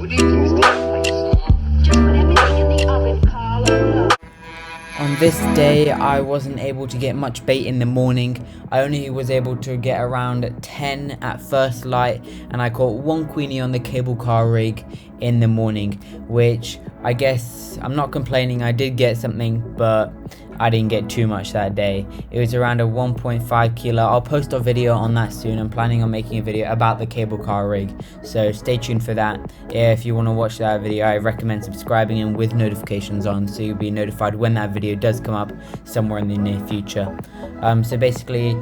On this day, I wasn't able to get much bait in the morning. I only was able to get around 10 at first light, and I caught one queenie on the cable car rig in the morning, which I guess I'm not complaining. I did get something, but I didn't get too much that day. It was around a 1.5 kilo. I'll post a video on that soon. I'm planning on making a video about the cable car rig, so stay tuned for that. If you want to watch that video, I recommend subscribing and with notifications on, so you'll be notified when that video does come up somewhere in the near future. So basically,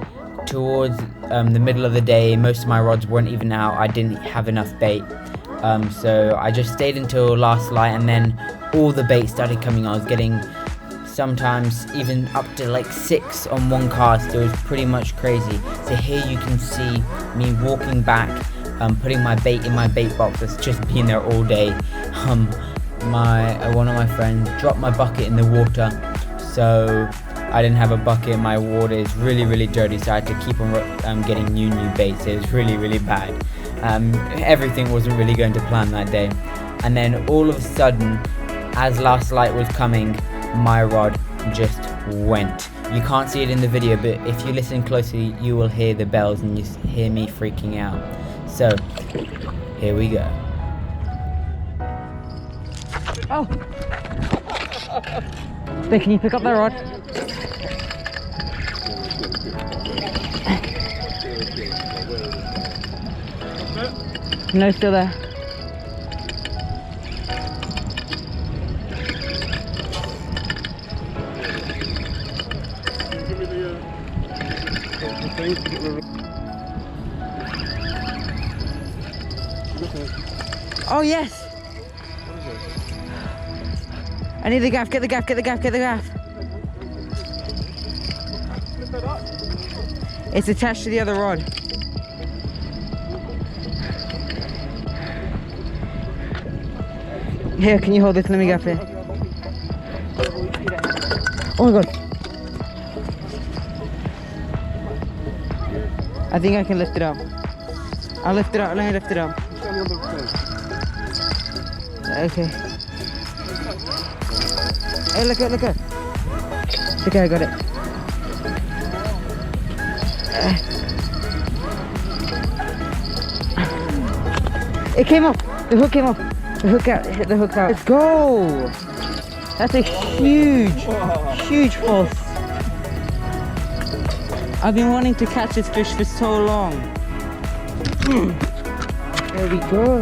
towards the middle of the day, most of my rods weren't even out. I didn't have enough bait, so I just stayed until last light, and then all the bait started coming. I was getting sometimes even up to like 6 on one cast. It was pretty much crazy. So here you can see me walking back, putting my bait in my bait box that's just been there all day. One of my friends dropped my bucket in the water, so I didn't have a bucket. My water is really dirty, so I had to keep on getting new baits. It was really bad. Everything wasn't really going to plan that day, and then all of a sudden, as last light was coming, my rod just went. You can't see it in the video, but if you listen closely, you will hear the bells and you hear me freaking out. So here we go. Oh! Wait, can you pick up that rod? No, still there. Oh yes! I need the gaff, get the gaff. It's attached to the other rod. Here, can you hold this? Let me gaff it. Oh my god. I think I can lift it up. I'll lift it up, let me lift it up. Okay. Hey, look at. Okay, I got it. It came off. The hook came off. The hook out. Hit the hook out. Let's go. That's a huge force. I've been wanting to catch this fish for so long. There we go.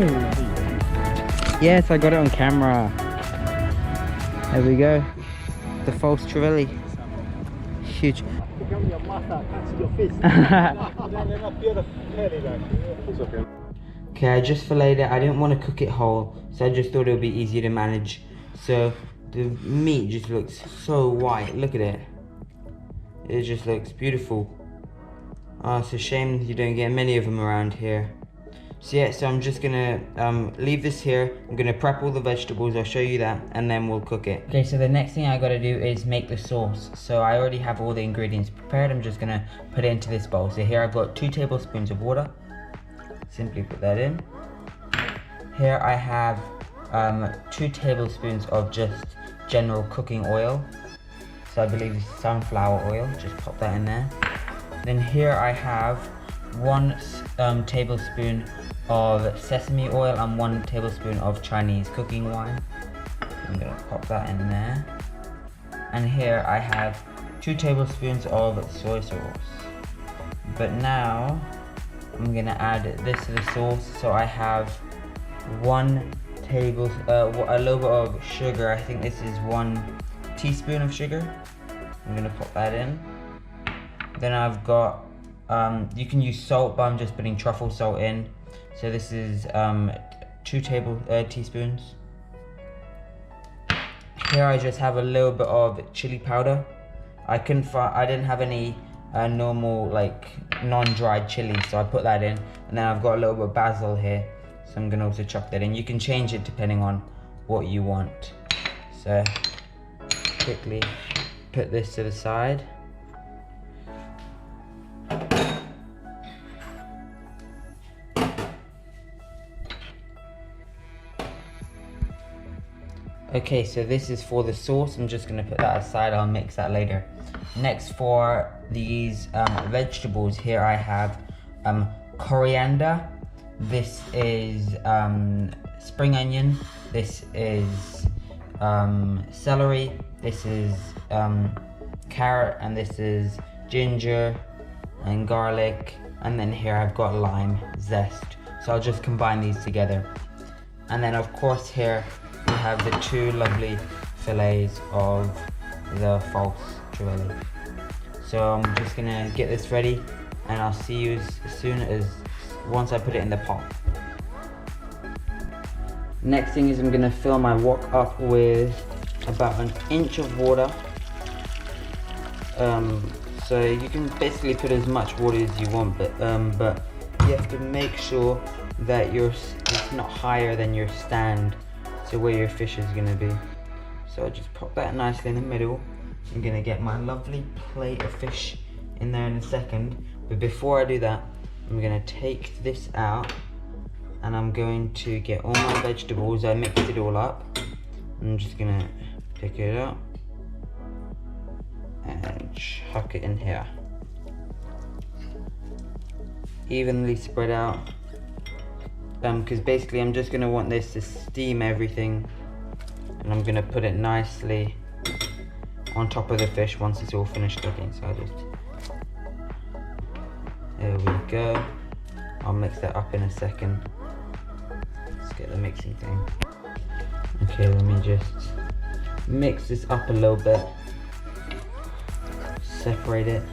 Yes, I got it on camera. There we go. The false Trevally. Huge. Okay, I just filleted it. I didn't want to cook it whole, so I just thought it would be easier to manage. So the meat just looks so white. Look at it. It just looks beautiful. Oh, it's a shame you don't get many of them around here. So yeah, so I'm just gonna leave this here. I'm gonna prep all the vegetables, I'll show you that, and then we'll cook it. Okay, so the next thing I gotta do is make the sauce. So I already have all the ingredients prepared. I'm just gonna put it into this bowl. So here I've got 2 tablespoons of water. Simply put that in. Here I have 2 tablespoons of just general cooking oil. So I believe it's sunflower oil, just pop that in there. Then here I have 1 tablespoon of sesame oil and 1 tablespoon of Chinese cooking wine. I'm gonna pop that in there. And here I have 2 tablespoons of soy sauce. But now I'm gonna add this to the sauce. So I have a little bit of sugar. I think this is 1 teaspoon of sugar. I'm gonna pop that in. Then I've got, you can use salt, but I'm just putting truffle salt in. So this is 2 teaspoons. Here I just have a little bit of chili powder. I didn't have any normal, like, non-dried chili, so I put that in. And then I've got a little bit of basil here, so I'm gonna also chuck that in. You can change it depending on what you want. So quickly put this to the side. Okay, so this is for the sauce. I'm just gonna put that aside, I'll mix that later. Next, for these vegetables, here I have coriander. This is spring onion. This is celery. This is carrot, and this is ginger and garlic. And then here I've got lime zest. So I'll just combine these together. And then of course here we have the two lovely fillets of the false Trevally. So I'm just gonna get this ready, and I'll see you as soon as once I put it in the pot. Next thing is I'm gonna fill my wok up with about an inch of water. So you can basically put as much water as you want, but you have to make sure that it's not higher than your stand, so where your fish is gonna be. So I'll just pop that nicely in the middle. I'm gonna get my lovely plate of fish in there in a second, but before I do that, I'm gonna take this out, and I'm going to get all my vegetables. I mixed it all up. I'm just gonna pick it up and chuck it in here. Evenly spread out, because basically I'm just gonna want this to steam everything, and I'm gonna put it nicely on top of the fish once it's all finished cooking. So there we go. I'll mix that up in a second. Let's get the mixing thing. Okay, let me just mix this up a little bit. Separate it.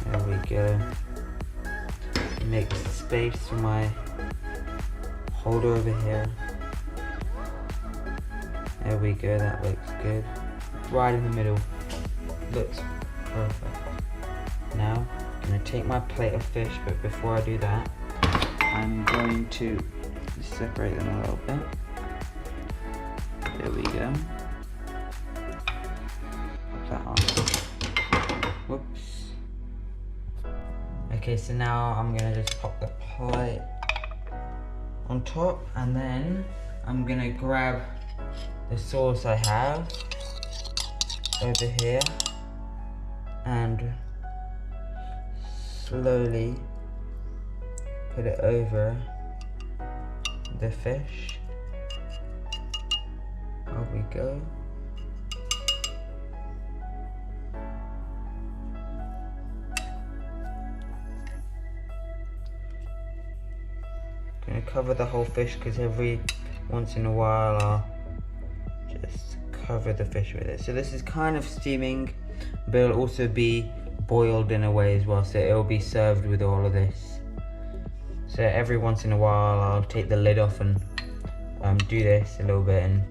There we go. Make space for my holder over here. There we go, that looks good. Right in the middle. Looks perfect. Now, I'm gonna take my plate of fish, but before I do that, I'm going to separate them a little bit. There we go. Put that on. Whoops. Okay, so now I'm gonna just pop the plate on top, and then I'm gonna grab the sauce I have over here and slowly put it over the fish. There we go. Gonna cover the whole fish, because every once in a while I'll just cover the fish with it. So this is kind of steaming, but it'll also be boiled in a way as well, so it'll be served with all of this. So every once in a while I'll take the lid off and do this a little bit, and